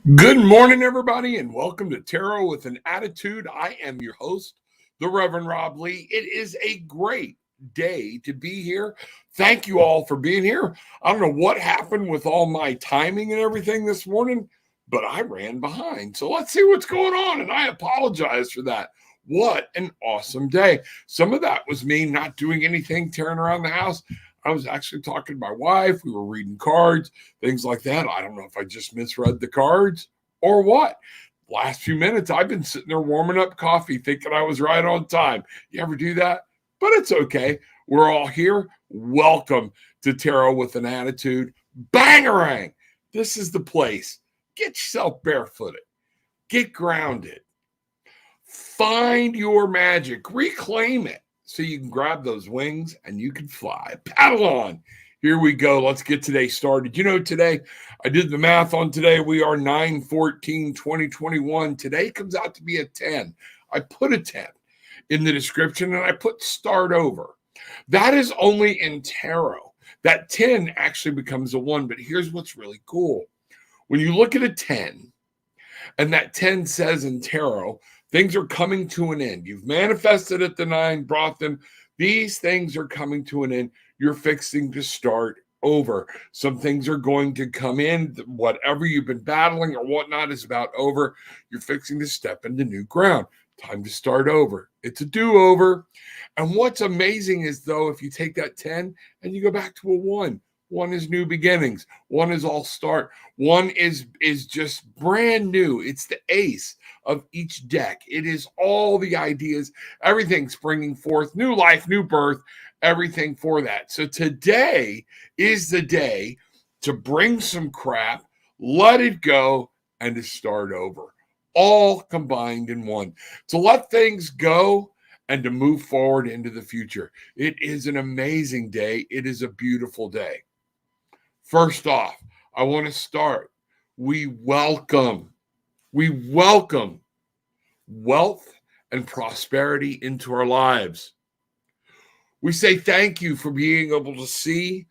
Good morning, everybody, and welcome to Tarot with an Attitude. I am your host, the Reverend Rob Lee. It is a great day to be here. Thank you all for being here. I don't know what happened with all my timing and everything this morning, but I ran behind. So let's see what's going on, and I apologize for that. What an awesome day. Some of that was me not doing anything, tearing around the house. I was actually talking to my wife. We were reading cards, things like that. I don't know if I just misread the cards or what. Last few minutes, I've been sitting there warming up coffee, thinking I was right on time. You ever do that? But it's okay. We're all here. Welcome to Tarot with an Attitude. Bangarang! This is the place. Get yourself barefooted. Get grounded. Find your magic. Reclaim it so you can grab those wings and you can fly. Paddle on. Here we go. Let's get today started. You know, today, I did the math on today. We are 9/14/2021. Today comes out to be a 10. I put a 10 in the description and I put start over. That is only in tarot. That 10 actually becomes a 1. But here's what's really cool. When you look at a 10 and that 10 says in tarot, things are coming to an end. You've manifested at the 9, brought them. These things are coming to an end. You're fixing to start over. Some things are going to come in. Whatever you've been battling or whatnot is about over. You're fixing to step into new ground. Time to start over. It's a do-over. And what's amazing is, though, if you take that 10 and you go back to a 1, 1 is new beginnings. 1 is all start. 1 is just brand new. It's the ace of each deck. It is all the ideas, everything springing forth, new life, new birth, everything for that. So today is the day to bring some crap, let it go, and to start over. All combined in one. To let things go and to move forward into the future. It is an amazing day. It is a beautiful day. First off, I want to start. We welcome wealth and prosperity into our lives. We say thank you for being able to see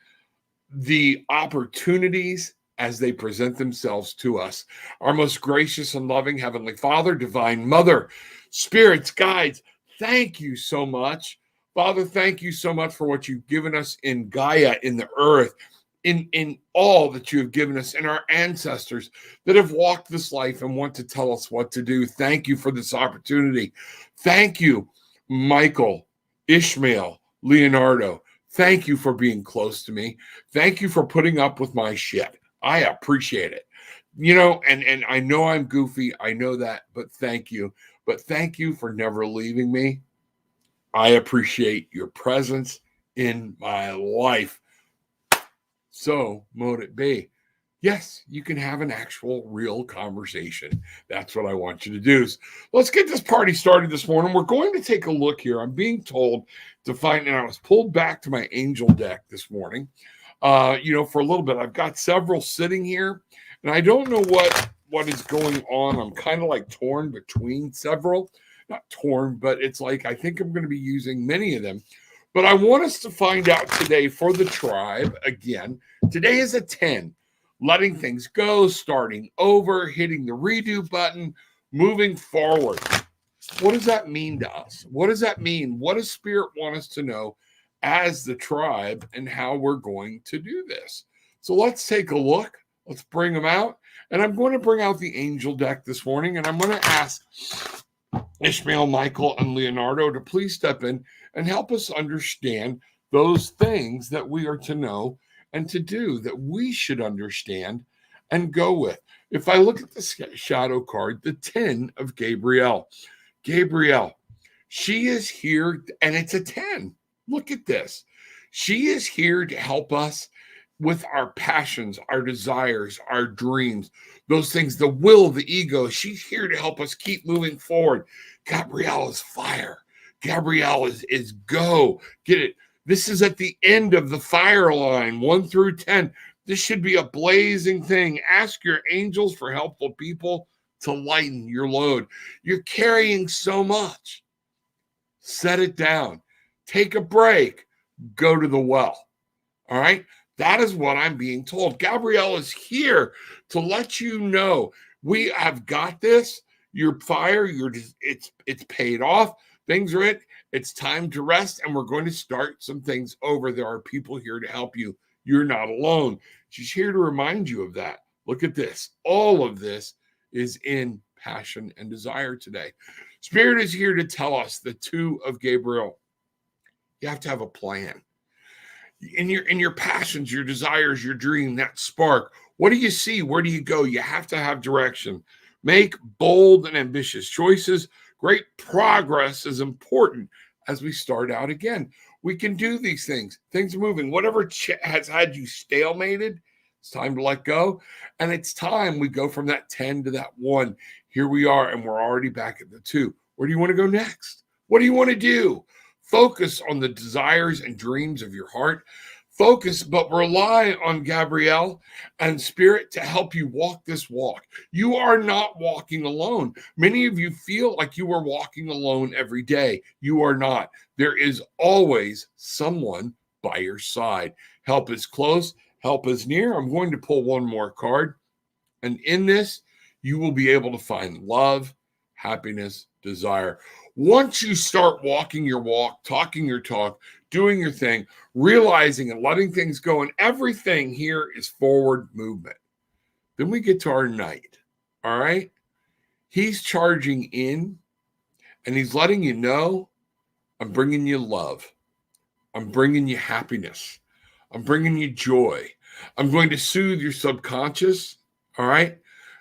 the opportunities as they present themselves to us. Our most gracious and loving Heavenly Father, Divine Mother, spirits, guides, thank you so much. Father, thank you so much for what you've given us in Gaia, in the earth, in all that you have given us, and our ancestors that have walked this life and want to tell us what to do. Thank you for this opportunity. Thank you, Michael, Ishmael, Leonardo. Thank you for being close to me. Thank you for putting up with my shit. I appreciate it. You know, and I know I'm goofy. I know that, but thank you. But thank you for never leaving me. I appreciate your presence in my life. So, mote it be. Yes, you can have an actual real conversation. That's what I want you to do. So let's get this party started this morning. We're going to take a look here. I'm being told to find, and I was pulled back to my angel deck this morning, for a little bit. I've got several sitting here, and I don't know what is going on. I'm kind of like torn between several. Not torn, but it's like I think I'm going to be using many of them. But I want us to find out today for the tribe, again, today is a 10. Letting things go, starting over, hitting the redo button, moving forward. What does that mean to us? What does that mean? What does Spirit want us to know as the tribe and how we're going to do this? So let's take a look. Let's bring them out. And I'm going to bring out the angel deck this morning, and I'm going to ask Ishmael, Michael, and Leonardo to please step in and help us understand those things that we are to know and to do, that we should understand and go with. If I look at the shadow card, the 10 of Gabrielle, she is here, and it's a 10. Look at this. She is here to help us with our passions, our desires, our dreams, those things, the will, the ego. She's here to help us keep moving forward. Gabrielle is fire. Gabrielle is go. Get it? This is at the end of the fire line, 1 through 10. This should be a blazing thing. Ask your angels for helpful people to lighten your load. You're carrying so much. Set it down. Take a break. Go to the well. All right? That is what I'm being told. Gabrielle is here to let you know We have got this. You're fire. You're just, it's paid off. Things are it. It's time to rest, and we're going to start some things over. There are people here to help you. You're not alone. She's here to remind you of that. Look at this. All of this is in passion and desire today. Spirit is here to tell us the two of Gabriel. You have to have a plan. In your passions, your desires, your dream, that spark. What do you see? Where do you go? You have to have direction. Make bold and ambitious choices. Great progress is important as we start out again. We can do these things. Things are moving. Whatever has had you stalemated, it's time to let go. And it's time we go from that 10 to that 1. Here we are, and we're already back at the 2. Where do you want to go next? What do you want to do? Focus on the desires and dreams of your heart. Focus, but rely on Gabrielle and Spirit to help you walk this walk. You are not walking alone. Many of you feel like you are walking alone every day. You are not. There is always someone by your side. Help is close. Help is near. I'm going to pull one more card. And in this, you will be able to find love, happiness, desire. Once you start walking your walk, talking your talk, doing your thing, realizing and letting things go, and everything here is forward movement. Then we get to our night, all right? He's charging in, and he's letting you know, I'm bringing you love. I'm bringing you happiness. I'm bringing you joy. I'm going to soothe your subconscious, all right?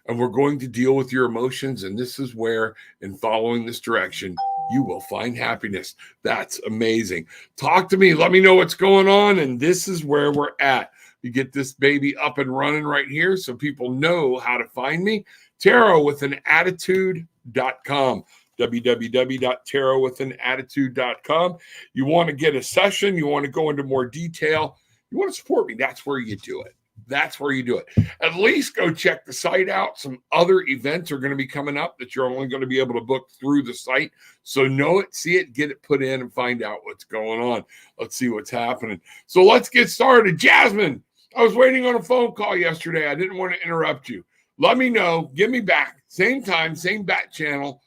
And we're going to deal with your emotions. And this is where, in following this direction, you will find happiness. That's amazing. Talk to me. Let me know what's going on. And this is where we're at. You get this baby up and running right here so people know how to find me. TarotWithAnAttitude.com. www.tarotwithanattitude.com. You want to get a session. You want to go into more detail. You want to support me. That's where you do it. That's where you do it. At least go check the site out. Some other events are going to be coming up that you're only going to be able to book through the site. So know it, see it, get it put in, and find out what's going on. Let's see what's happening. So let's get started. Jasmine, I was waiting on a phone call yesterday. I didn't want to interrupt you. Let me know. Give me back. Same time, same back channel.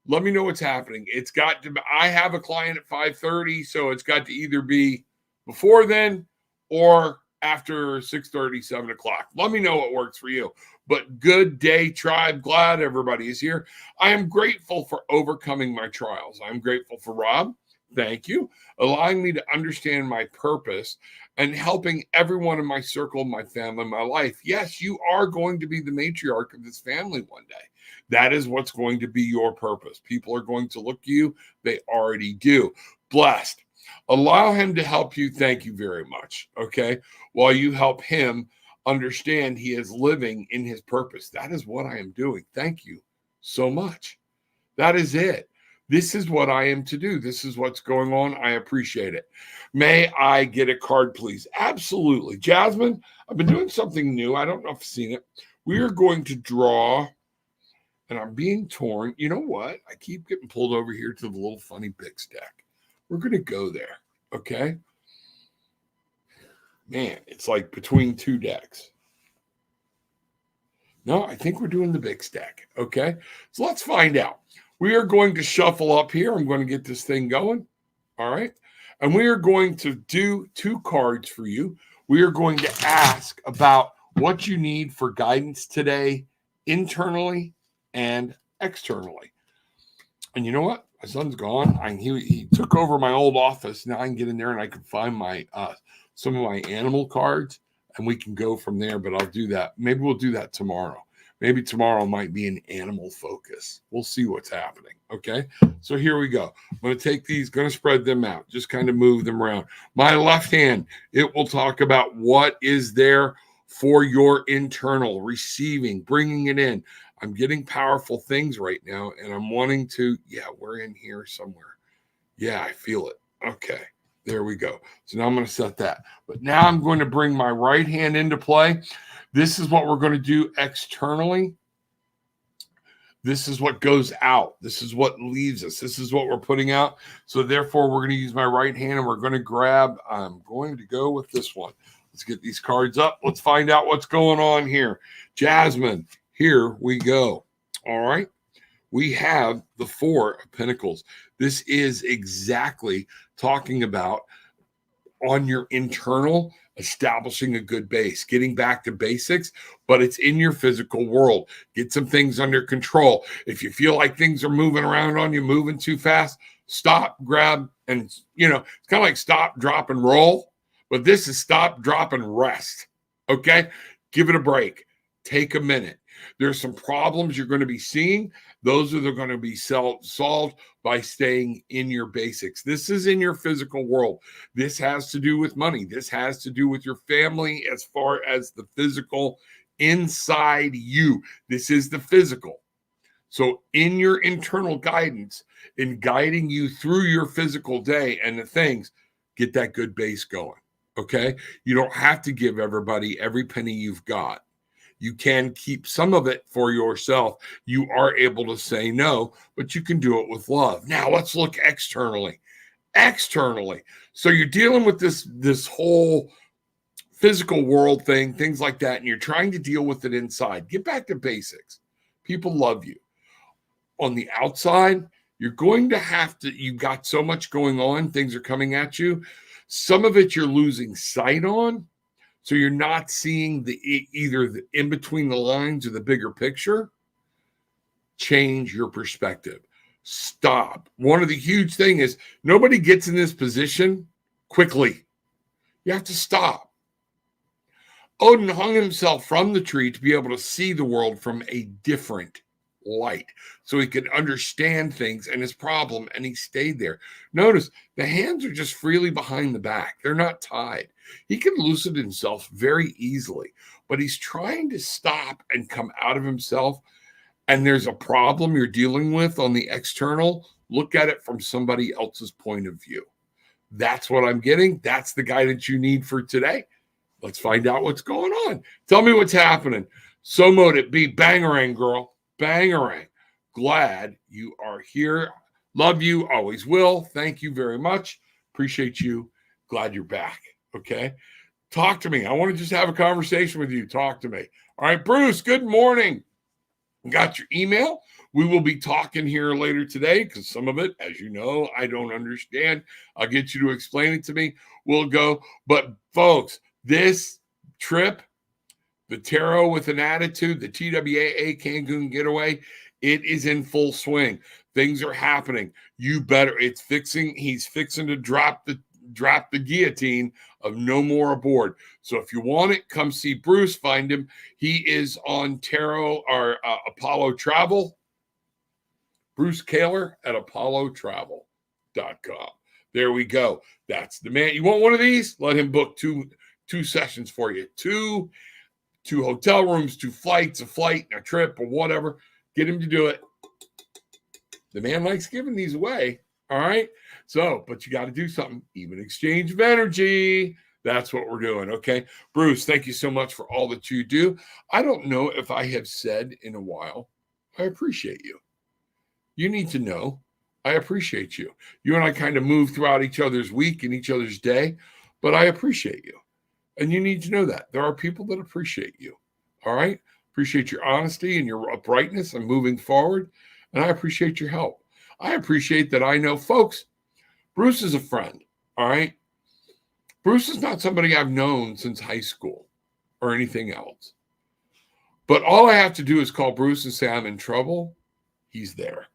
Let me know what's happening. It's got to. I have a client at 5:30, so it's got to either be before then or after 6:30, 7 o'clock. Let me know what works for you. But good day, tribe. Glad everybody is here. I am grateful for overcoming my trials. I'm grateful for Rob. Thank you. Allowing me to understand my purpose and helping everyone in my circle, my family, my life. Yes, you are going to be the matriarch of this family one day. That is what's going to be your purpose. People are going to look to you. They already do. Blessed. Allow him to help you. Thank you very much. Okay. While you help him understand he is living in his purpose. That is what I am doing. Thank you so much. That is it. This is what I am to do. This is what's going on. I appreciate it. May I get a card, please? Absolutely. Jasmine, I've been doing something new. I don't know if you've seen it. We are going to draw, and I'm being torn. You know what? I keep getting pulled over here to the little funny Bix deck. We're going to go there, okay? Man, it's like between two decks. No, I think we're doing the Bix deck, okay? So let's find out. We are going to shuffle up here. I'm going to get this thing going, all right? And we are going to do 2 cards for you. We are going to ask about what you need for guidance today, internally and externally. And you know what? My son's gone. He took over my old office. Now I can get in there and I can find my some of my animal cards, and we can go from there. But I'll do that. Maybe we'll do that tomorrow. Maybe tomorrow might be an animal focus. We'll see what's happening. Okay. So here we go. I'm going to take these, going to spread them out, just kind of move them around. My left hand, it will talk about what is there for your internal receiving, bringing it in. I'm getting powerful things right now, and I'm wanting to, we're in here somewhere. Yeah, I feel it. Okay, there we go. So now I'm going to set that. But now I'm going to bring my right hand into play. This is what we're going to do externally. This is what goes out. This is what leaves us. This is what we're putting out. So therefore, we're going to use my right hand, and we're going to grab, I'm going to go with this one. Let's get these cards up. Let's find out what's going on here. Jasmine, Here we go. All right. We have the Four of Pentacles. This is exactly talking about on your internal, establishing a good base, getting back to basics, but it's in your physical world. Get some things under control. If you feel like things are moving around on you, moving too fast, stop, grab, and it's kind of like stop, drop, and roll. But this is stop, drop, and rest. Okay? Give it a break. Take a minute. There's some problems you're going to be seeing. Those are going to be solved by staying in your basics. This is in your physical world. This has to do with money. This has to do with your family as far as the physical inside you. This is the physical. So in your internal guidance, in guiding you through your physical day and the things, get that good base going. Okay? You don't have to give everybody every penny you've got. You can keep some of it for yourself. You are able to say no, but you can do it with love. Now let's look externally. So you're dealing with this whole physical world thing, things like that, and you're trying to deal with it inside. Get back to basics. People love you. On the outside, you're going to have to, you've got so much going on, things are coming at you. Some of it you're losing sight on. So you're not seeing either the in between the lines or the bigger picture. Change your perspective. Stop. One of the huge thing is nobody gets in this position quickly. You have to stop. Odin hung himself from the tree to be able to see the world from a different light so he could understand things and his problem, and he stayed there. Notice the hands are just freely behind the back. They're not tied. He can loosen himself very easily, but he's trying to stop and come out of himself. And there's a problem you're dealing with on the external. Look at it from somebody else's point of view. That's what I'm getting. That's the guidance you need for today. Let's find out what's going on. Tell me what's happening. So mote it be. Bangarang, girl. Bangarang. Glad you are here. Love you. Always will. Thank you very much. Appreciate you. Glad you're back. Okay. Talk to me. I want to just have a conversation with you. Talk to me. All right, Bruce, good morning. Got your email. We will be talking here later today because some of it, as you know, I don't understand. I'll get you to explain it to me. We'll go. But folks, this trip, the Tarot with an Attitude, the TWAA Cancun Getaway, it is in full swing. Things are happening. You better. It's fixing. He's fixing to drop the guillotine of no more aboard. So if you want it, come see Bruce. Find him. He is on Tarot or Apollo Travel. Bruce Kaler at ApolloTravel.com. There we go. That's the man. You want one of these? Let him book two sessions for you. Two hotel rooms, 2 flights, a flight, a trip, or whatever. Get him to do it. The man likes giving these away. All right. So, but you got to do something. Even exchange of energy. That's what we're doing. Okay. Bruce, thank you so much for all that you do. I don't know if I have said in a while, I appreciate you. You need to know I appreciate you. You and I kind of move throughout each other's week and each other's day, but I appreciate you. And you need to know that. There are people that appreciate you. All right. Appreciate your honesty and your uprightness and moving forward. And I appreciate your help. I appreciate that I know, folks, Bruce is a friend. All right. Bruce is not somebody I've known since high school or anything else. But all I have to do is call Bruce and say I'm in trouble. He's there.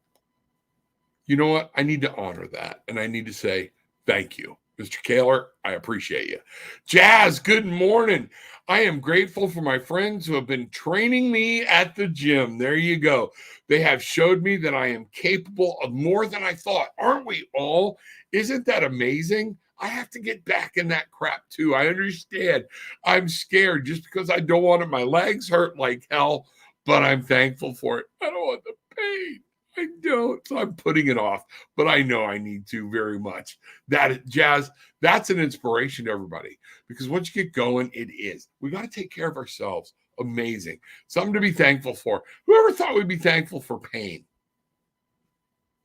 You know what? I need to honor that. And I need to say, thank you, Mr. Kaler. I appreciate you. Jazz, good morning. I am grateful for my friends who have been training me at the gym. There you go. They have showed me that I am capable of more than I thought. Aren't we all? Isn't that amazing? I have to get back in that crap too. I understand. I'm scared just because I don't want it. My legs hurt like hell, but I'm thankful for it. I don't want the pain. I don't. So I'm putting it off, but I know I need to very much. That Jazz, that's an inspiration to everybody because once you get going, it is. We got to take care of ourselves. Amazing. Something to be thankful for. Whoever thought we'd be thankful for pain?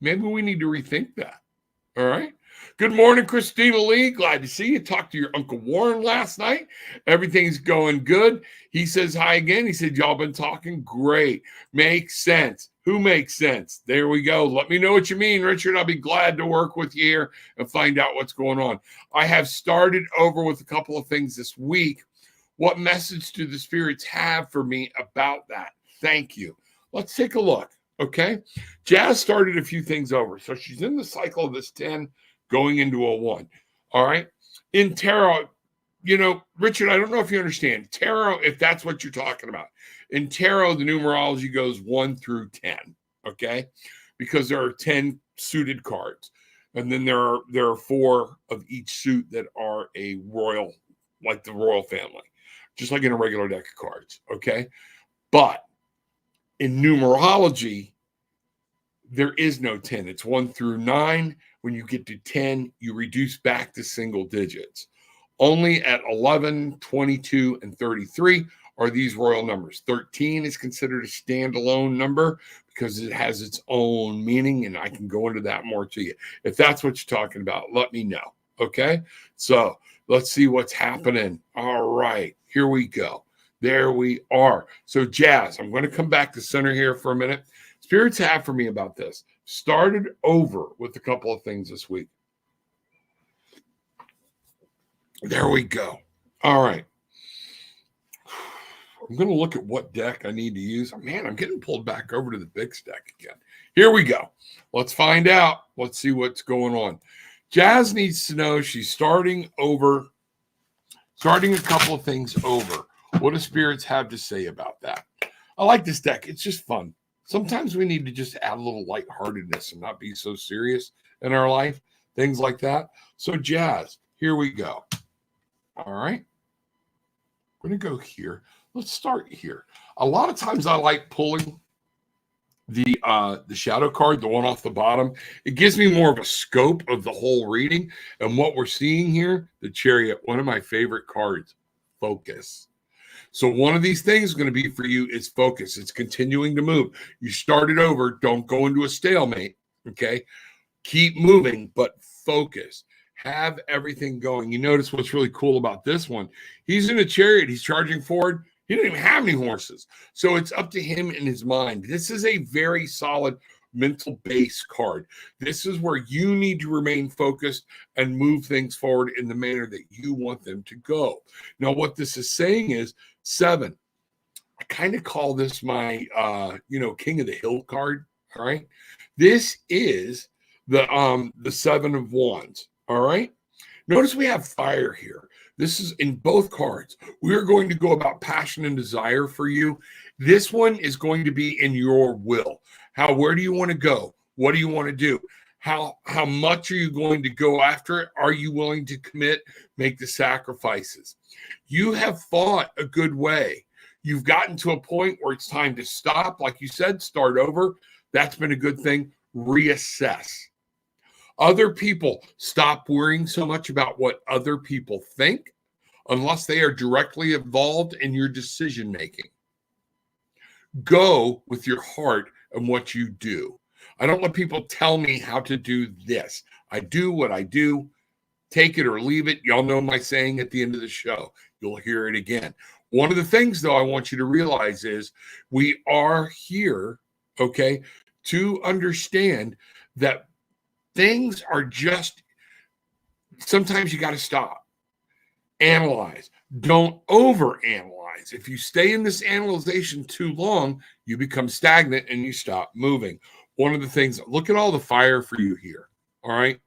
Maybe we need to rethink that. All right. Good morning, Christina Lee. Glad to see you. Talked to your Uncle Warren last night. Everything's going good. He says hi again. He said, y'all been talking great. Makes sense. Who makes sense? There we go. Let me know what you mean, Richard. I'll be glad to work with you here and find out what's going on. I have started over with a couple of things this week. What message do the spirits have for me about that? Thank you. Let's take a look. Okay. Jazz started a few things over. So she's in the cycle of this 10 going into a 1. All right. In tarot, Richard, I don't know if you understand tarot, if that's what you're talking about. In tarot, the numerology goes 1 through 10. Okay. Because there are 10 suited cards. And then there are 4 of each suit that are a royal, like the royal family, just like in a regular deck of cards. Okay. But in numerology, there is no 10. It's 1 through 9. When you get to 10, you reduce back to single digits. Only at 11, 22, and 33 are these royal numbers. 13 is considered a standalone number because it has its own meaning, and I can go into that more to you. If that's what you're talking about, let me know. Okay? So let's see what's happening. All right, here we go. There we are. So Jazz, I'm going to come back to center here for a minute. Spirits have for me about this. Started over with a couple of things this week. There we go. All right. I'm going to look at what deck I need to use. Man, I'm getting pulled back over to the big deck again. Here we go. Let's find out. Let's see what's going on. Jazz needs to know she's starting a couple of things over. What do spirits have to say about that? I like this deck. It's just fun. Sometimes we need to just add a little lightheartedness and not be so serious in our life, things like that. So Jazz, here we go. All right. I'm going to go here. Let's start here. A lot of times I like pulling the shadow card, the one off the bottom. It gives me more of a scope of the whole reading. And what we're seeing here, the Chariot, one of my favorite cards, focus. So one of these things is going to be for you is focus. It's continuing to move. You started over. Don't go into a stalemate. Okay. Keep moving, but focus. Have everything going. You notice what's really cool about this one. He's in a chariot. He's charging forward. He didn't even have any horses. So it's up to him in his mind. This is a very solid mental base card. This is where you need to remain focused and move things forward in the manner that you want them to go. Now, what this is saying is 7. I kind of call this my, King of the Hill card. All right. This is the 7 of Wands. All right. Notice we have fire here. This is in both cards. We are going to go about passion and desire for you. This one is going to be in your will. Where do you want to go? What do you want to do? How much are you going to go after it? Are you willing to commit, make the sacrifices? You have fought a good way. You've gotten to a point where it's time to stop. Like you said, start over. That's been a good thing. Reassess. Other people, stop worrying so much about what other people think unless they are directly involved in your decision making. Go with your heart and what you do. I don't let people tell me how to do this. I do what I do. Take it or leave it. Y'all know my saying at the end of the show. You'll hear it again. One of the things, though, I want you to realize is we are here, okay, to understand that things are just, sometimes you got to stop, analyze. Don't overanalyze. If you stay in this analyzation too long, you become stagnant and you stop moving. One of the things, look at all the fire for you here. All right.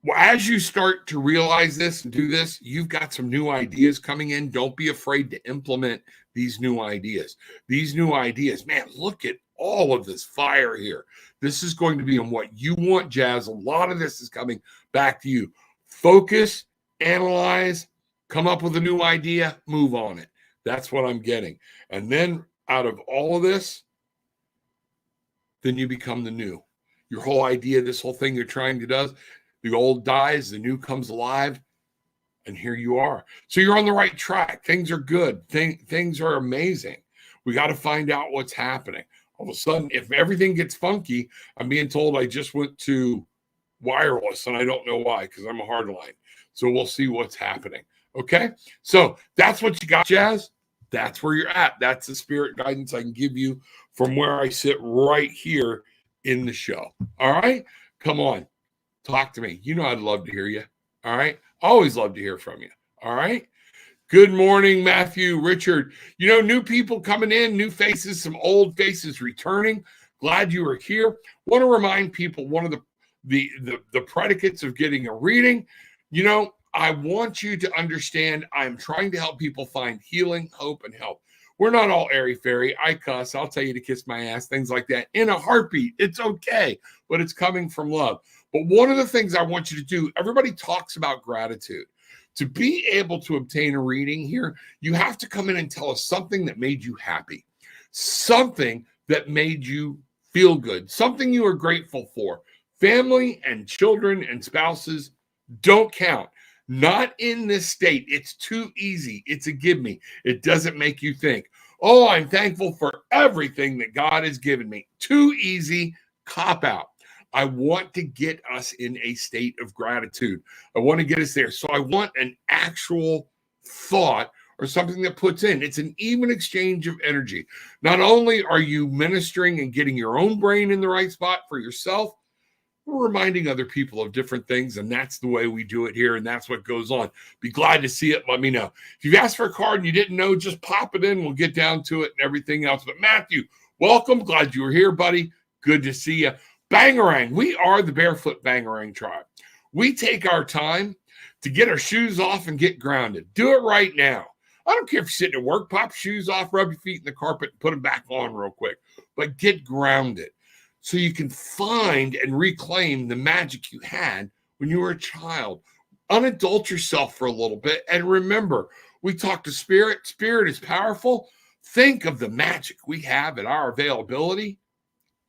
Well, as you start to realize this and do this, you've got some new ideas coming in. Don't be afraid to implement these new ideas. These new ideas, man, look at all of this fire here. This is going to be on what you want, Jazz. A lot of this is coming back to you. Focus, analyze, come up with a new idea, move on it. That's what I'm getting. And then out of all of this, then you become the new. Your whole idea, this whole thing you're trying to do, the old dies, the new comes alive, and here you are. So you're on the right track. Things are good. Things are amazing. We got to find out what's happening. All of a sudden, if everything gets funky, I'm being told I just went to wireless, and I don't know why, because I'm a hardline. So we'll see what's happening. Okay, so that's what you got, Jazz. That's where you're at. That's the spirit guidance I can give you from where I sit right here in the show. All right, come on, talk to me. You know I'd love to hear you. All right, always love to hear from you. All right. Good morning, Matthew, Richard. You know, new people coming in, new faces, some old faces returning. Glad you are here. Want to remind people one of the predicates of getting a reading. You know, I want you to understand I'm trying to help people find healing, hope, and help. We're not all airy fairy. I cuss. I'll tell you to kiss my ass, things like that in a heartbeat. It's okay, but it's coming from love. But one of the things I want you to do, everybody talks about gratitude. To be able to obtain a reading here, you have to come in and tell us something that made you happy, something that made you feel good, something you are grateful for. Family and children and spouses don't count. Not in this state. It's too easy. It's a give me. It doesn't make you think, oh, I'm thankful for everything that God has given me. Too easy. Cop out. I want to get us in a state of gratitude. I want to get us there. So I want an actual thought or something that puts in. It's an even exchange of energy. Not only are you ministering and getting your own brain in the right spot for yourself, we're reminding other people of different things, and that's the way we do it here, and that's what goes on. Be glad to see it. Let me know. If you've asked for a card and you didn't know, just pop it in. We'll get down to it and everything else. But Matthew, welcome. Glad you were here, buddy. Good to see you. Bangarang. We are the Barefoot Bangarang tribe. We take our time to get our shoes off and get grounded. Do it right now. I don't care if you're sitting at work, pop shoes off, rub your feet in the carpet, and put them back on real quick. But get grounded so you can find and reclaim the magic you had when you were a child. Unadult yourself for a little bit. And remember, we talk to spirit. Spirit is powerful. Think of the magic we have at our availability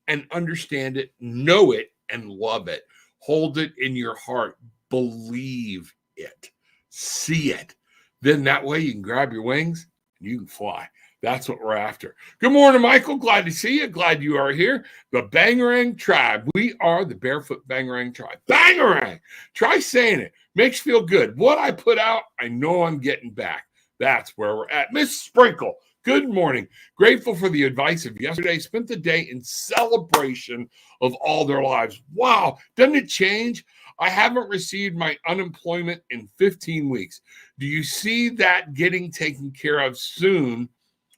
and understand it, know it, and love it. Hold it in your heart. Believe it. See it. Then that way you can grab your wings and you can fly. That's what we're after. Good morning, Michael. Glad to see you. Glad you are here. The Bangarang tribe. We are the Barefoot Bangarang tribe. Bangarang. Try saying it. Makes you feel good. What I put out, I know I'm getting back. That's where we're at. Miss Sprinkle. Good morning. Grateful for the advice of yesterday. Spent the day in celebration of all their lives. Wow. Doesn't it change? I haven't received my unemployment in 15 weeks. Do you see that getting taken care of soon?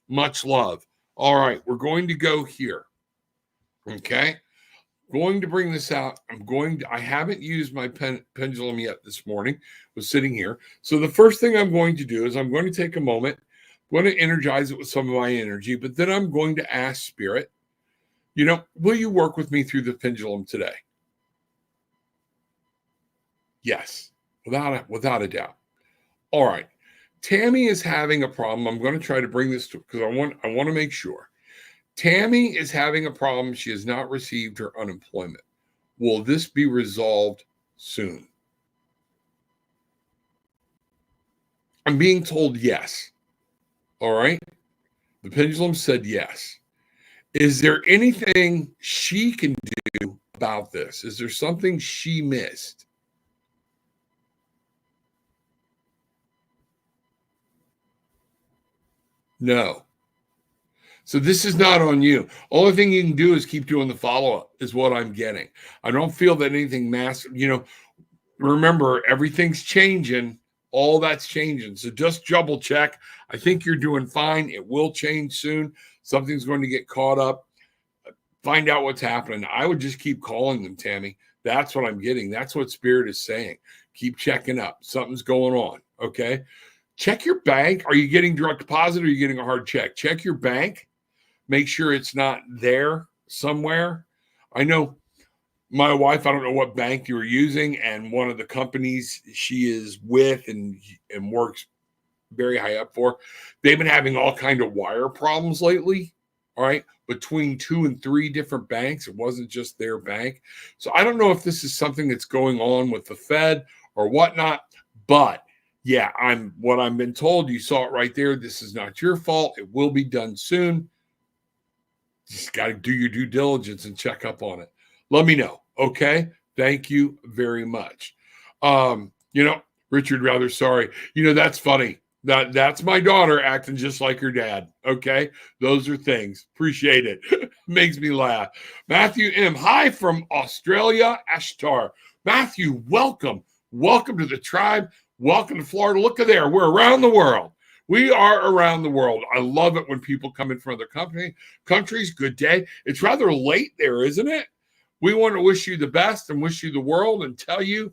Much love. All right. We're going to go here. Okay. Going to bring this out. I haven't used my pendulum yet this morning. Was sitting here. So the first thing I'm going to do is I'm going to take a moment. I'm going to energize it with some of my energy, but then I'm going to ask Spirit, will you work with me through the pendulum today? Yes, without a doubt. All right. Tammy is having a problem. I'm going to try to bring this to because I want to make sure. Tammy is having a problem. She has not received her unemployment. Will this be resolved soon? I'm being told yes. All right. The pendulum said yes. Is there anything she can do about this? Is there something she missed? No. So this is not on you. Only thing you can do is keep doing the follow-up is what I'm getting. I don't feel that anything massive, remember everything's changing. All that's changing. So just double check. I think you're doing fine. It will change soon. Something's going to get caught up. Find out what's happening. I would just keep calling them, Tammy. That's what I'm getting. That's what Spirit is saying. Keep checking up. Something's going on. Okay. Check your bank. Are you getting direct deposit or are you getting a hard check? Check your bank. Make sure it's not there somewhere. I know my wife, I don't know what bank you were using, and one of the companies she is with and works very high up for, they've been having all kind of wire problems lately, all right, between 2 and 3 different banks. It wasn't just their bank. So I don't know if this is something that's going on with the Fed or whatnot, but yeah, what I've been told, you saw it right there. This is not your fault. It will be done soon. Just got to do your due diligence and check up on it. Let me know. Okay. Thank you very much. Richard, rather sorry. That's funny. That's my daughter acting just like her dad. Okay. Those are things. Appreciate it. Makes me laugh. Matthew M. Hi from Australia, Ashtar. Matthew, welcome. Welcome to the tribe. Welcome to Florida. Look at there. We're around the world. We are around the world. I love it when people come in from other countries. Good day. It's rather late there, isn't it? We want to wish you the best and wish you the world and tell you,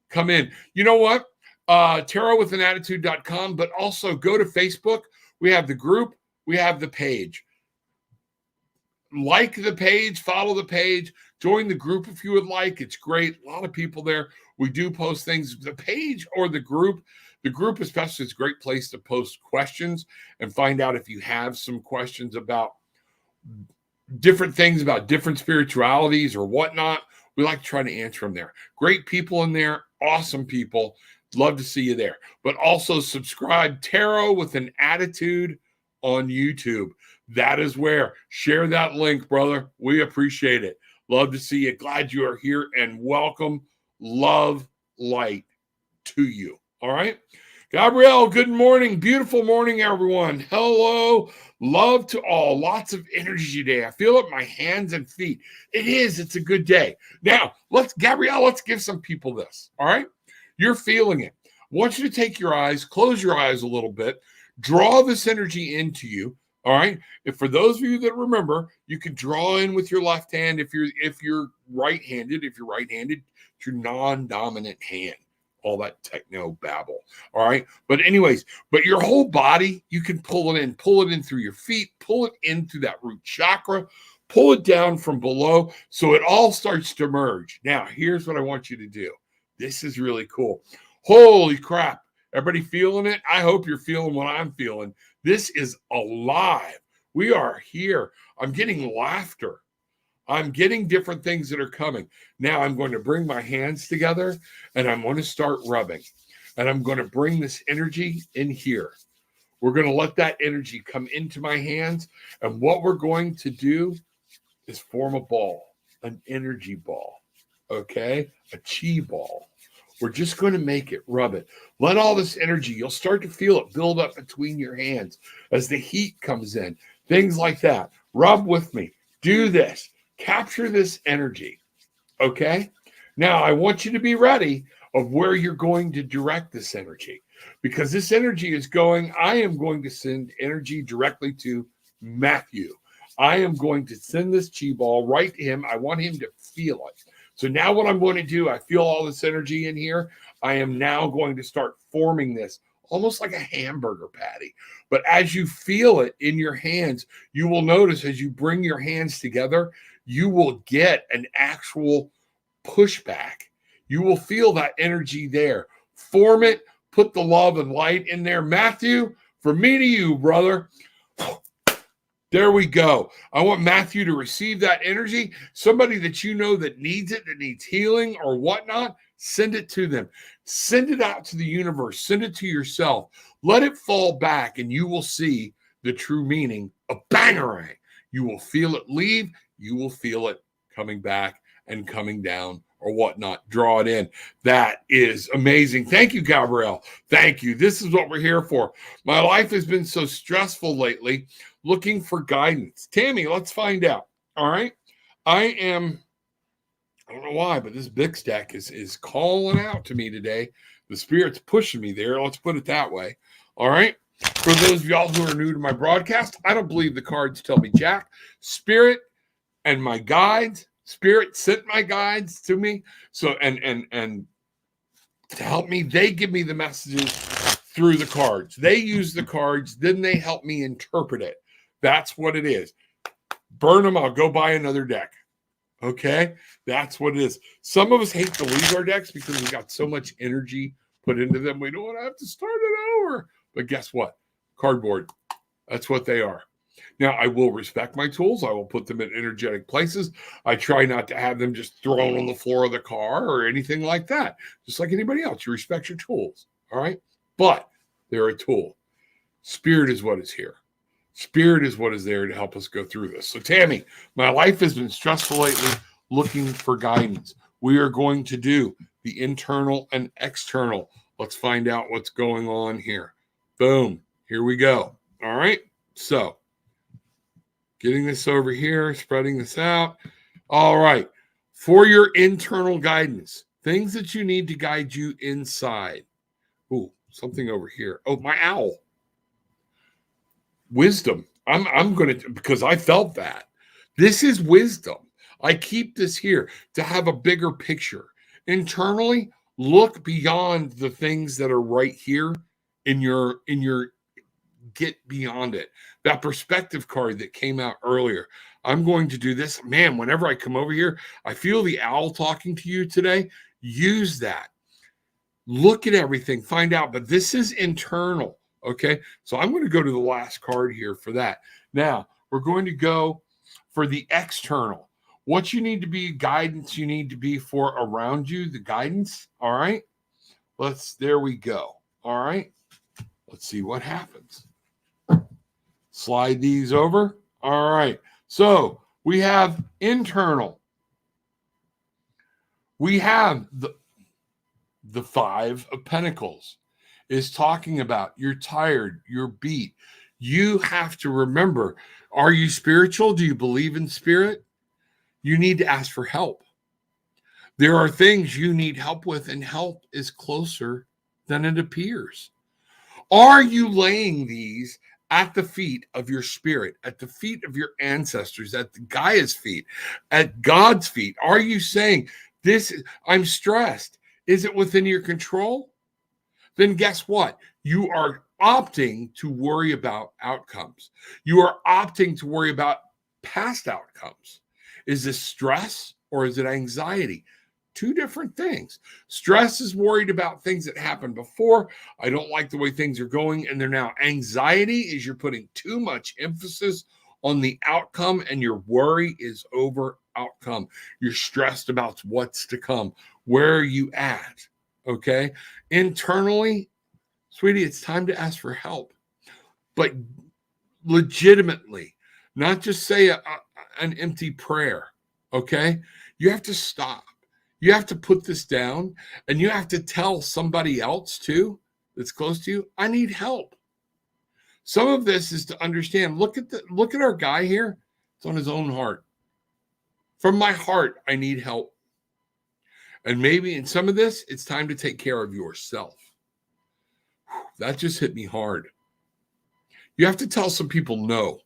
come in. You know what? tarotwithanAttitude.com, but also go to Facebook. We have the group. We have the page. Like the page, follow the page, join the group if you would like. It's great. A lot of people there. We do post things. The page or the group especially is a great place to post questions and find out if you have some questions about different things, about different spiritualities or whatnot. We like to try to answer them there. Great people in there, awesome people. Love to see you there. But also subscribe Tarot with an Attitude on YouTube. That is where. Share that link, brother. We appreciate it. Love to see you. Glad you are here and welcome. Love, light to you. All right. Gabrielle, good morning. Beautiful morning, everyone. Hello. Love to all. Lots of energy today. I feel it in my hands and feet. It's a good day. Now, Gabrielle, let's give some people this. All right. You're feeling it. I want you to take your eyes, close your eyes a little bit, draw this energy into you. All right. If for those of you that remember, you can draw in with your left hand. If you're right-handed, it's your non-dominant hand. All that techno babble. All right. But your whole body, you can pull it in through your feet, pull it in through that root chakra, pull it down from below. So it all starts to merge. Now, here's what I want you to do. This is really cool. Holy crap. Everybody feeling it? I hope you're feeling what I'm feeling. This is alive. We are here. I'm getting laughter. I'm getting different things that are coming. Now I'm going to bring my hands together and I'm going to start rubbing. And I'm going to bring this energy in here. We're going to let that energy come into my hands. And what we're going to do is form a ball, an energy ball. Okay? A chi ball. We're just going to make it, rub it. Let all this energy, you'll start to feel it build up between your hands as the heat comes in. Things like that. Rub with me. Do this. Capture this energy. Okay? Now, I want you to be ready of where you're going to direct this energy. Because this energy is I am going to send energy directly to Matthew. I am going to send this chi ball right to him. I want him to feel it. So now what I'm going to do, I feel all this energy in here. I am now going to start forming this almost like a hamburger patty. But as you feel it in your hands, you will notice as you bring your hands together, you will get an actual pushback. You will feel that energy there. Form it, put the love and light in there. Matthew, from me to you, brother. There we go. I want Matthew to receive that energy. Somebody that you know that needs it, that needs healing or whatnot, send it to them. Send it out to the universe. Send it to yourself. Let it fall back and you will see the true meaning of Bangarang. You will feel it leave. You will feel it coming back and coming down or whatnot. Draw it in. That is amazing. Thank you, Gabrielle. Thank you. This is what we're here for. My life has been so stressful lately, looking for guidance. Tammy, let's find out. All right. I don't know why, but this Bix deck is calling out to me today. The spirit's pushing me there. Let's put it that way. All right. For those of y'all who are new to my broadcast, I don't believe the cards tell me jack. Spirit and my guides, Spirit sent my guides to me. So, and to help me, they give me the messages through the cards. They use the cards, then they help me interpret it. That's what it is. Burn them. I'll go buy another deck. Okay. That's what it is. Some of us hate to lose our decks because we got so much energy put into them. We don't want to have to start it over. But guess what? Cardboard. That's what they are. Now, I will respect my tools. I will put them in energetic places. I try not to have them just thrown on the floor of the car or anything like that. Just like anybody else, you respect your tools. All right. But they're a tool. Spirit is what is here. Spirit is what is there to help us go through this. So, Tammy, my life has been stressful lately, looking for guidance. we are going to do the internal and external. Let's find out what's going on here. Boom. Here we go. All right. So getting this over here, spreading this out. All right. For your internal guidance, things that you need to guide you inside. Ooh, something over here. Oh, my owl. Wisdom. I'm going to, because I felt that. This is wisdom. I keep this here to have a bigger picture. Internally, look beyond the things that are right here in your get beyond it. That perspective card that came out earlier. I'm going to do this. Man, whenever I come over here, I feel the owl talking to you today. Use that. Look at everything, find out, but this is internal. Okay. So I'm going to go to the last card here for that. Now we're going to go for the external. What you need to be, guidance you need to be for around you, the guidance. All right. There we go. All right. Let's see what happens. Slide these over. All right. So we have internal. We have the Five of Pentacles is talking about you're tired, you're beat. You have to remember, are you spiritual? Do you believe in spirit? You need to ask for help. There are things you need help with, and help is closer than it appears. Are you laying these at the feet of your spirit, at the feet of your ancestors, at the Gaia's feet, at God's feet? Are you saying, I'm stressed? Is it within your control? Then guess what? You are opting to worry about outcomes. You are opting to worry about past outcomes. Is this stress or is it anxiety? Two different things. Stress is worried about things that happened before. I don't like the way things are going, and they're now. Anxiety is you're putting too much emphasis on the outcome, and your worry is over outcome. You're stressed about what's to come. Where are you at? Okay. Internally, sweetie, it's time to ask for help, but legitimately, not just say an empty prayer. Okay. You have to stop. You have to put this down, and you have to tell somebody else too that's close to you, I need help. Some of this is to understand. Look at our guy here. It's on his own heart. From my heart, I need help. And maybe in some of this, it's time to take care of yourself. That just hit me hard. You have to tell some people no,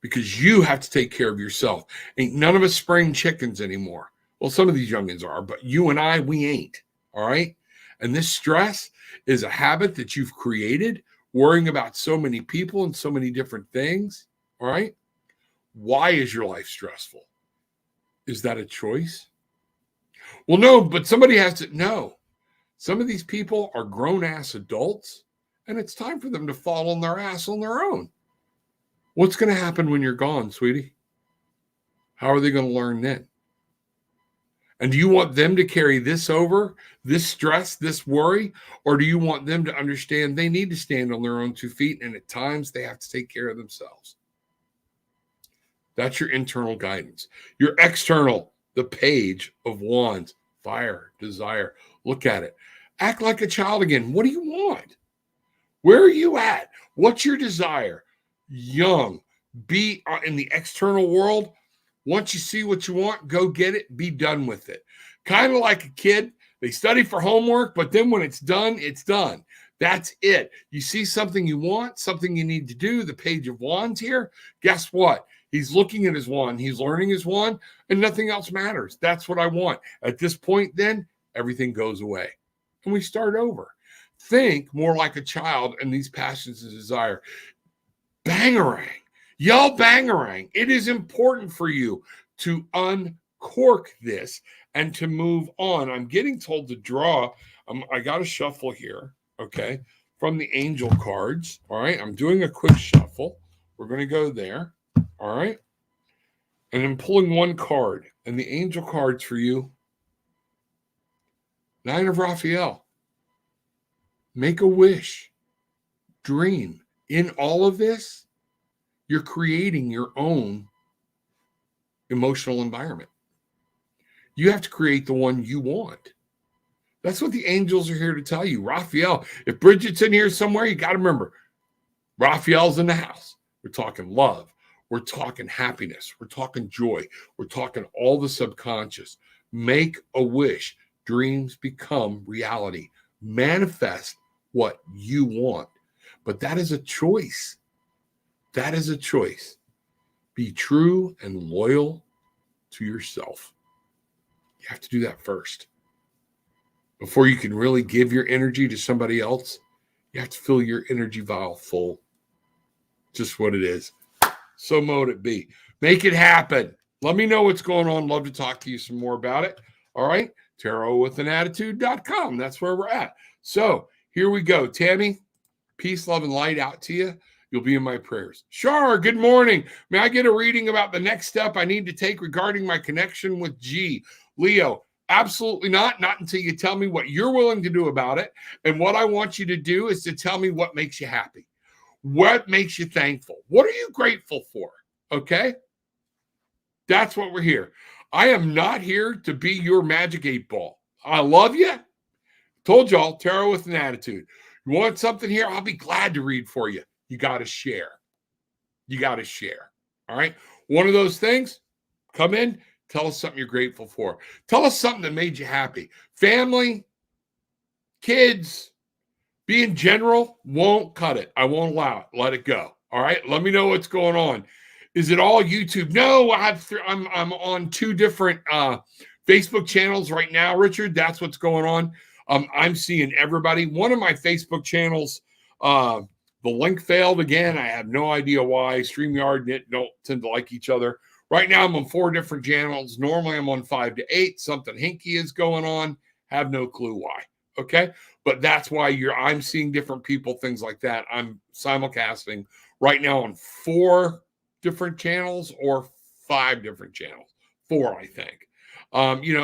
because you have to take care of yourself. Ain't none of us spraying chickens anymore. Well, some of these youngins are, but you and I, we ain't. All right. And this stress is a habit that you've created, worrying about so many people and so many different things. All right. Why is your life stressful? Is that a choice? Well, no, but somebody has to know. Some of these people are grown-ass adults, and it's time for them to fall on their ass on their own. What's going to happen when you're gone, sweetie? How are they going to learn then? And do you want them to carry this over, this stress, this worry, or do you want them to understand they need to stand on their own 2 feet, and at times they have to take care of themselves? That's your internal guidance. Your external, the Page of Wands, fire, desire. Look at it. Act like a child again. What do you want? Where are you at? What's your desire? Young. Be in the external world. Once you see what you want, go get it. Be done with it. Kind of like a kid. They study for homework, but then when it's done, it's done. That's it. You see something you want, something you need to do, the Page of Wands here. Guess what? He's looking at his wand. He's learning his wand, and nothing else matters. That's what I want. At this point, then, everything goes away. And we start over. Think more like a child and these passions and desire. Bangarang. Yell bangarang. It is important for you to uncork this and to move on. I'm getting told to draw. I got to shuffle here, okay, from the angel cards. All right, I'm doing a quick shuffle. We're going to go there. All right. And I'm pulling one card. And the angel cards for you. 9 of Raphael. Make a wish. Dream. In all of this, you're creating your own emotional environment. You have to create the one you want. That's what the angels are here to tell you. Raphael, if Bridget's in here somewhere, you got to remember, Raphael's in the house. We're talking love. We're talking happiness. We're talking joy. We're talking all the subconscious. Make a wish. Dreams become reality. Manifest what you want. But that is a choice. That is a choice. Be true and loyal to yourself. You have to do that first. Before you can really give your energy to somebody else, you have to fill your energy vial full. Just what it is. So mote it be. Make it happen. Let me know what's going on. Love to talk to you some more about it. All right. tarotwithanAttitude.com. That's where we're at. So here we go. Tammy, peace, love, and light out to you. You'll be in my prayers. Shar, good morning. May I get a reading about the next step I need to take regarding my connection with G? Leo, absolutely not. Not until you tell me what you're willing to do about it. And what I want you to do is to tell me what makes you happy. What makes you thankful? What are you grateful for? Okay? That's what we're here. I am not here to be your magic 8-ball. I love you. Told y'all, tarot with an attitude. You want something here? I'll be glad to read for you. You got to share. You got to share. All right? One of those things, come in, tell us something you're grateful for. Tell us something that made you happy. Family, kids, being general won't cut it. I won't allow it. Let it go. All right? Let me know what's going on. Is it all YouTube? No, I'm on 2 different Facebook channels right now, Richard. That's what's going on. I'm seeing everybody. One of my Facebook channels, the link failed again. I have no idea why. StreamYard and it don't tend to like each other. Right now, I'm on 4 different channels. Normally, I'm on 5 to 8. Something hinky is going on. Have no clue why. Okay? But that's why I'm seeing different people, things like that. I'm simulcasting right now on 4 different channels or 5 different channels. 4, I think.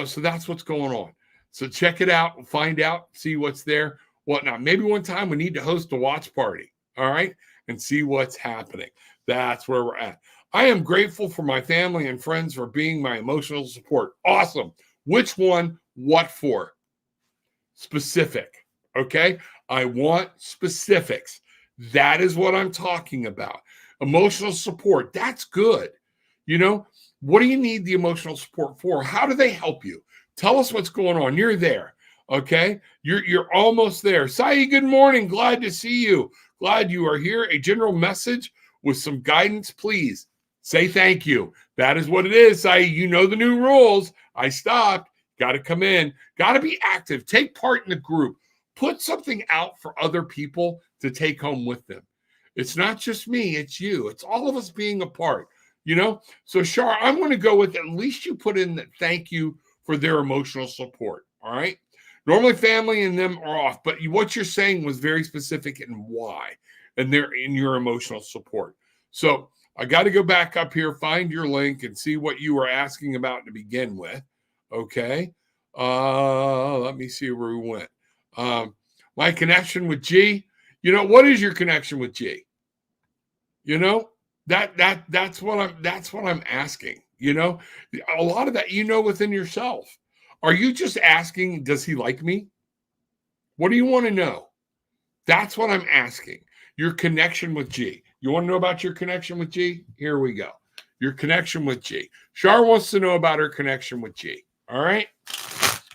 So that's what's going on. So check it out, find out, see what's there, whatnot. Maybe one time we need to host a watch party, all right, and see what's happening. That's where we're at. I am grateful for my family and friends for being my emotional support. Awesome. Which one? What for? Specific. Okay. I want specifics. That is what I'm talking about. Emotional support. That's good. What do you need the emotional support for? How do they help you? Tell us what's going on. You're there. Okay. You're almost there. Sai, good morning. Glad to see you. Glad you are here. A general message with some guidance, please. Say thank you. That is what it is, Sai. You know the new rules. I stopped. Got to come in. Got to be active. Take part in the group. Put something out for other people to take home with them. It's not just me. It's you. It's all of us being a part. So Shar, I'm going to go with at least you put in that thank you for their emotional support. All right. Normally family and them are off, but what you're saying was very specific and why, and they're in your emotional support. So I got to go back up here, find your link and see what you were asking about to begin with. Okay. Let me see where we went. My connection with G, what is your connection with G? That's what I'm asking. A lot of that within yourself. Are you just asking, does he like me? What do you want to know? That's what I'm asking. Your connection with G. You want to know about your connection with G? Here we go. Your connection with G. Shar wants to know about her connection with G. All right.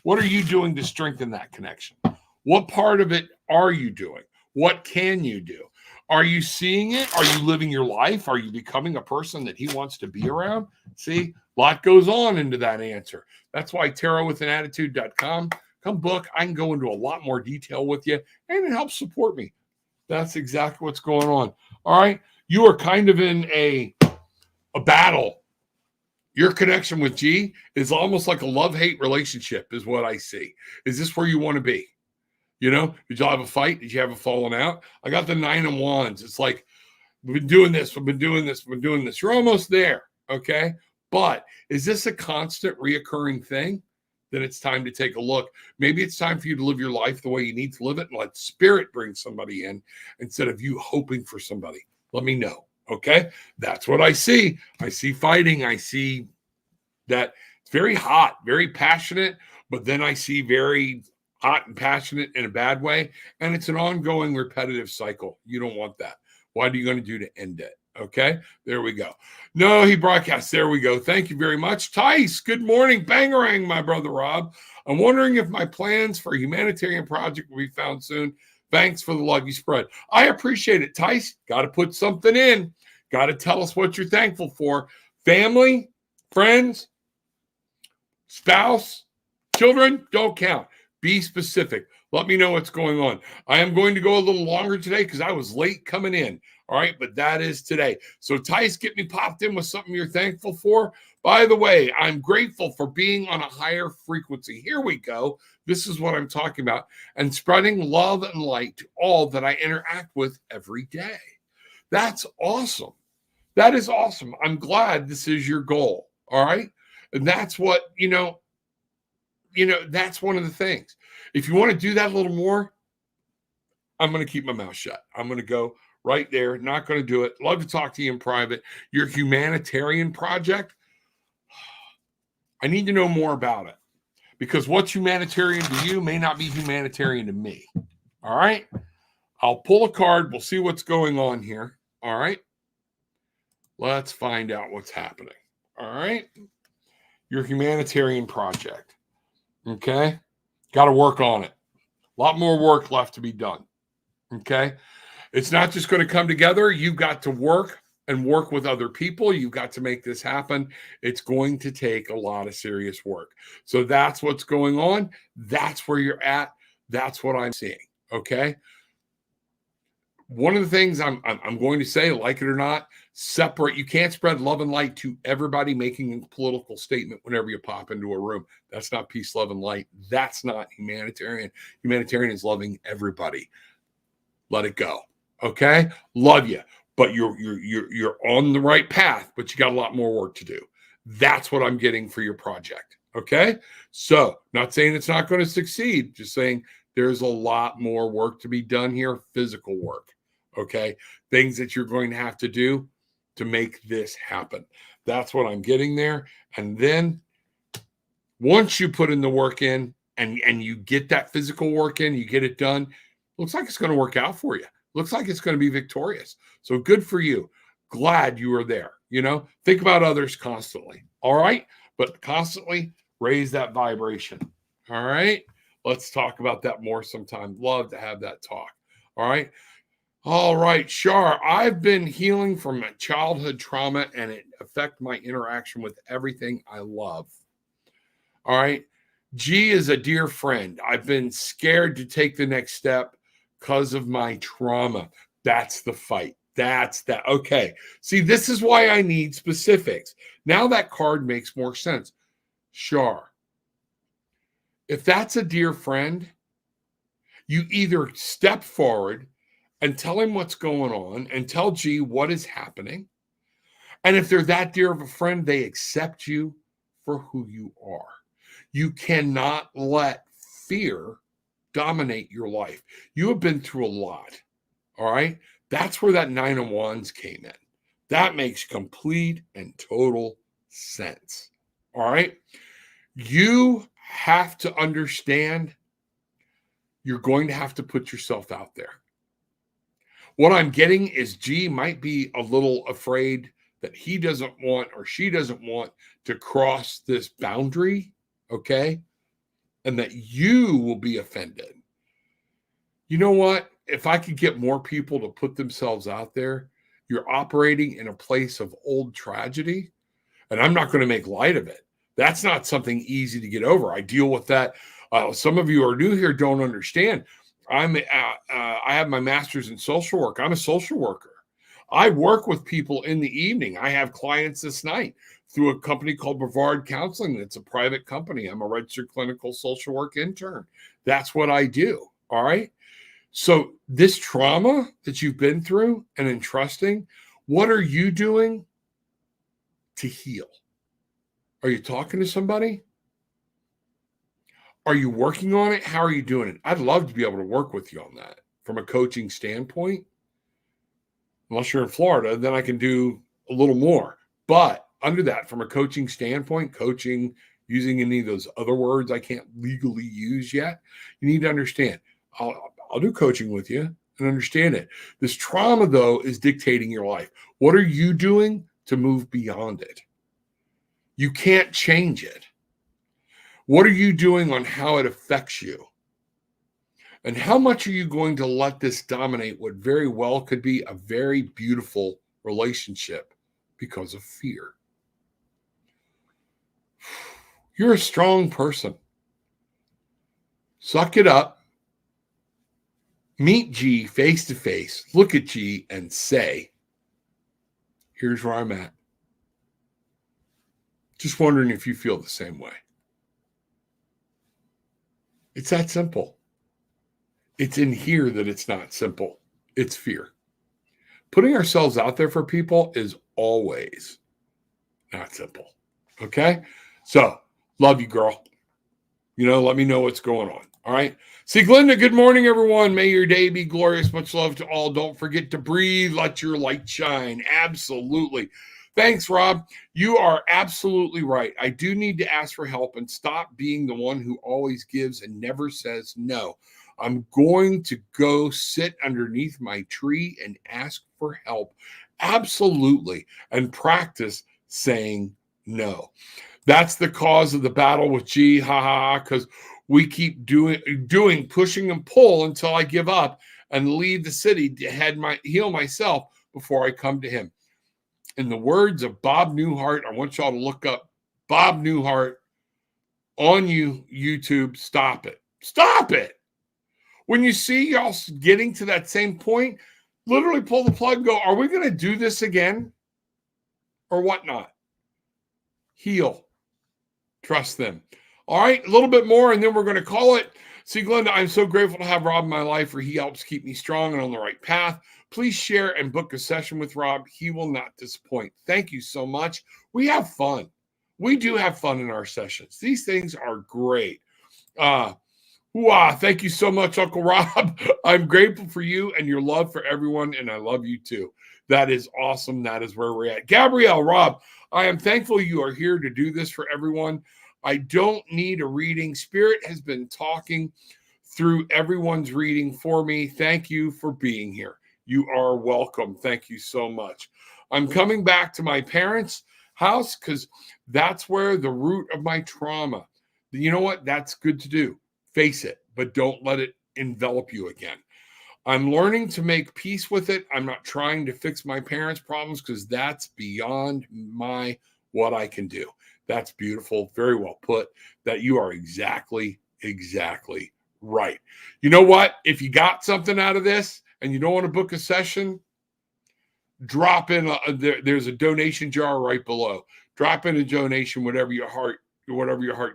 What are you doing to strengthen that connection? What part of it are you doing? What can you do? Are you seeing it? Are you living your life? Are you becoming a person that he wants to be around? See, a lot goes on into that answer. That's why tarotwithanAttitude.com. Come book. I can go into a lot more detail with you, and it helps support me. That's exactly what's going on. All right. You are kind of in a battle. Your connection with G is almost like a love-hate relationship is what I see. Is this where you want to be? Did y'all have a fight? Did you have a falling out? I got the 9 of Wands. It's like, we've been doing this. You're almost there. Okay. But is this a constant reoccurring thing? Then it's time to take a look. Maybe it's time for you to live your life the way you need to live it and let spirit bring somebody in instead of you hoping for somebody. Let me know. Okay. That's what I see. I see fighting. I see that it's very hot, very passionate, but then I see very hot and passionate in a bad way. And it's an ongoing repetitive cycle. You don't want that. What are you going to do to end it? Okay, there we go. No, he broadcasts. There we go. Thank you very much. Tice, good morning. Bangarang, my brother Rob. I'm wondering if my plans for a humanitarian project will be found soon. Thanks for the love you spread. I appreciate it, Tice. Got to put something in. Got to tell us what you're thankful for. Family, friends, spouse, children, don't count. Be specific. Let me know what's going on. I am going to go a little longer today because I was late coming in. All right, but that is today. So, Tice, get me popped in with something you're thankful for. By the way, I'm grateful for being on a higher frequency. Here we go. This is what I'm talking about. And spreading love and light to all that I interact with every day. That's awesome. That is awesome. I'm glad this is your goal. All right. And that's what, that's one of the things. If you want to do that a little more, I'm going to keep my mouth shut. I'm going to go right there. Not going to do it. Love to talk to you in private. Your humanitarian project, I need to know more about it because what's humanitarian to you may not be humanitarian to me. All right. I'll pull a card. We'll see what's going on here. All right. Let's find out what's happening. All right. Your humanitarian project. Okay. Got to work on it. A lot more work left to be done. Okay. It's not just going to come together. You've got to work and work with other people. You've got to make this happen. It's going to take a lot of serious work. So that's what's going on. That's where you're at. That's what I'm seeing. Okay. One of the things I'm going to say, like it or not, separate. You can't spread love and light to everybody making a political statement whenever you pop into a room. That's not peace, love, and light. That's not humanitarian. Humanitarian is loving everybody. Let it go. Okay, love you, but you're on the right path, but you got a lot more work to do. That's what I'm getting for your project. Okay, so not saying it's not going to succeed, just saying there's a lot more work to be done here, physical work. Okay, things that you're going to have to do to make this happen. That's what I'm getting there. And then once you put in the work in and you get that physical work in, you get it done, looks like it's going to work out for you. Looks like it's going to be victorious. So good for you. Glad you were there. Think about others constantly. All right. But constantly raise that vibration. All right. Let's talk about that more sometime. Love to have that talk. All right. All right, Shar, I've been healing from childhood trauma and it affects my interaction with everything I love. All right. G is a dear friend. I've been scared to take the next step because of my trauma. That's the fight. That's that. Okay. See, this is why I need specifics. Now that card makes more sense. Shar, if that's a dear friend, you either step forward and tell him what's going on and tell G what is happening. And if they're that dear of a friend, they accept you for who you are. You cannot let fear dominate your life. You have been through a lot. All right. That's where that 9 of Wands came in. That makes complete and total sense. All right. You have to understand you're going to have to put yourself out there. What I'm getting is G might be a little afraid that he doesn't want or she doesn't want to cross this boundary, okay? And that you will be offended. You know what? If I could get more people to put themselves out there, you're operating in a place of old tragedy, and I'm not going to make light of it. That's not something easy to get over. I deal with that. Some of you who are new here don't understand. I have my master's in social work. I'm a social worker. I work with people in the evening. I have clients this night through a company called Brevard Counseling. It's a private company. I'm a registered clinical social work intern. That's what I do. All right. So this trauma that you've been through and entrusting, what are you doing to heal? Are you talking to somebody? Are you working on it? How are you doing it? I'd love to be able to work with you on that from a coaching standpoint. Unless you're in Florida, then I can do a little more. But under that, from a coaching standpoint, coaching, using any of those other words I can't legally use yet. You need to understand. I'll do coaching with you and understand it. This trauma, though, is dictating your life. What are you doing to move beyond it? You can't change it. What are you doing on how it affects you? And how much are you going to let this dominate what very well could be a very beautiful relationship because of fear? You're a strong person. Suck it up. Meet G face to face. Look at G and say, here's where I'm at. Just wondering if you feel the same way. It's that simple. It's in here that it's not simple. It's fear. Putting ourselves out there for people is always not simple. Okay? So, love you, girl. Let me know what's going on. All right. See, Glenda, good morning, everyone. May your day be glorious. Much love to all. Don't forget to breathe. Let your light shine. Absolutely. Thanks, Rob. You are absolutely right. I do need to ask for help and stop being the one who always gives and never says no. I'm going to go sit underneath my tree and ask for help. Absolutely. And practice saying no. That's the cause of the battle with G, because we keep doing pushing and pull until I give up and leave the city to heal myself before I come to him. In the words of Bob Newhart, I want y'all to look up Bob Newhart on YouTube. Stop it. Stop it. When you see y'all getting to that same point, literally pull the plug and go, are we going to do this again or whatnot? Heal. Trust them. All right, a little bit more, and then we're going to call it. See, Glenda, I'm so grateful to have Rob in my life, for he helps keep me strong and on the right path. Please share and book a session with Rob. He will not disappoint. Thank you so much. We have fun. We do have fun in our sessions. These things are great. Thank you so much, Uncle Rob. I'm grateful for you and your love for everyone, and I love you too. That is awesome. That is where we're at. Gabrielle, Rob, I am thankful you are here to do this for everyone. I don't need a reading. Spirit has been talking through everyone's reading for me. Thank you for being here. You are welcome. Thank you so much. I'm coming back to my parents' house because that's where the root of my trauma. You know what? That's good to do. Face it, but don't let it envelop you again. I'm learning to make peace with it. I'm not trying to fix my parents' problems because that's beyond what I can do. That's beautiful. Very well put. That you are exactly right. You know what? If you got something out of this and you don't want to book a session, drop in. There's a donation jar right below. Drop in a donation, whatever your heart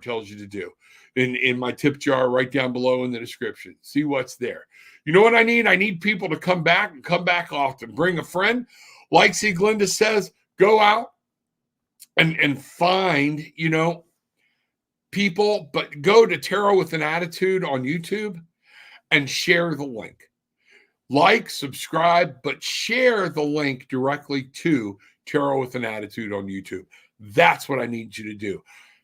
tells you to do. In my tip jar right down below in the description. See what's there. You know what I need? I need people to come back and come back often. Bring a friend. Like C. Glenda says, go out and find, people, but go to Tarot with an Attitude on YouTube and share the link. Like, subscribe, but share the link directly to Tarot with an Attitude on YouTube. That's what I need you to do.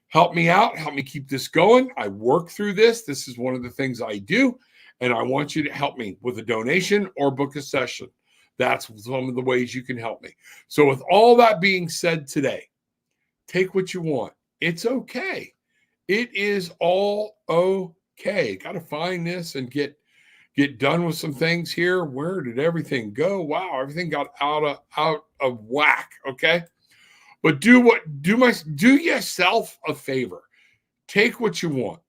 Help me out. Help me keep this going. I work through this. This is one of the things I do. And I want you to help me with a donation or book a session. That's some of the ways you can help me. So with all that being said today, take what you want. It's okay. It is all okay. Got to find this and get done with some things here. Where did everything go? Wow, everything got out of whack. Okay. But do yourself a favor. Take what you want.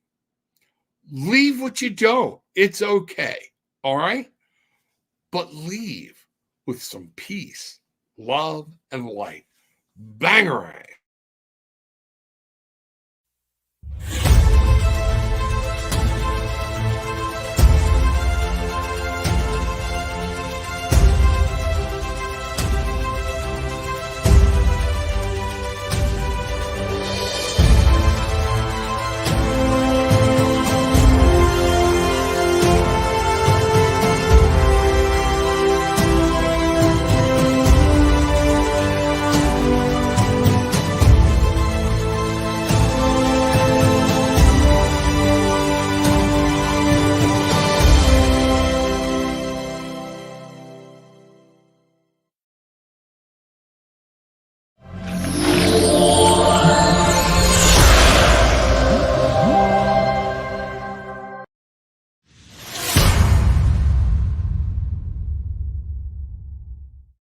Leave what you don't. It's okay. All right? But leave with some peace, love, and light. Bangarang.